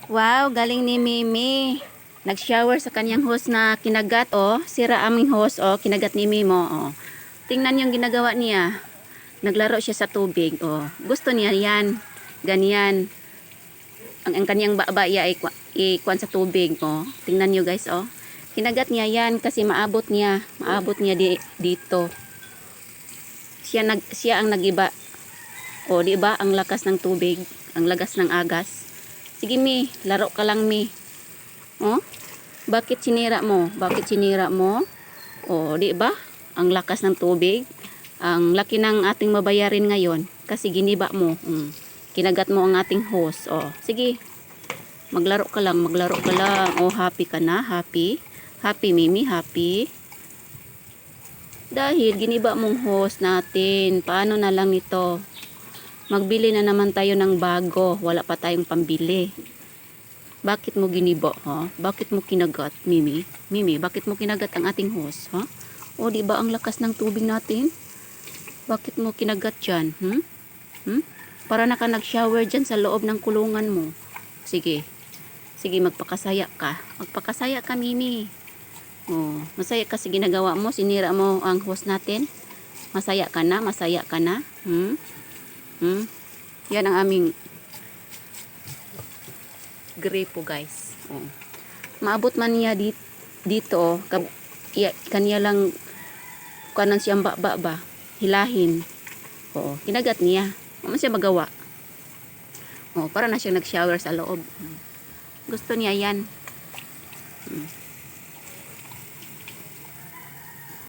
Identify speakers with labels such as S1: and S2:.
S1: Wow, galing ni Mimi. Nag-shower sa kanyang hose na kinagat, oh. Sira aming hose, oh. Kinagat ni Mimo, oh. Tingnan yung ginagawa niya. Naglaro siya sa tubig, oh. Gusto niya yan. Ganyan. Ang kanyang baba iya ikuan sa tubig, oh. Tingnan niyo guys, oh. Kinagat niya yan kasi maabot niya. Maabot niya dito. Siya ang nagiba. Oh, di ba? Ang lakas ng tubig. Ang lagas ng agas. Sige Mi, laro ka lang Mi. Oh? Bakit sinira mo? Bakit sinira mo? Oh, di ba? Ang lakas ng tubig. Ang laki ng ating mabayarin ngayon kasi giniba mo. Kinagat mo ang ating hose. Oh, sige. Maglaro ka lang, maglaro ka lang. Oh, happy ka na? Happy? Happy Mimi, happy? Dahil giniba mong hose natin. Paano na lang ito? Magbili na naman tayo ng bago. Wala pa tayong pambili. Bakit mo giniba, ha? Bakit mo kinagat, Mimi? Mimi, bakit mo kinagat ang ating hose, ha? O, di ba ang lakas ng tubig natin? Bakit mo kinagat yan, Para naka nag-shower dyan sa loob ng kulungan mo. Sige. Sige, magpakasaya ka. Magpakasaya ka, Mimi. Oh, masaya kasi ginagawa mo. Sinira mo ang hose natin. Masaya ka na? Masaya ka na? Yan ang aming gripo guys. Oh. Maabot man niya dito. Kanya lang kanan siyang ba. Hilahin. Oo. Kinagat niya. Ano siya magawa? Oh, para na siyang nag-shower sa loob. Gusto niya yan.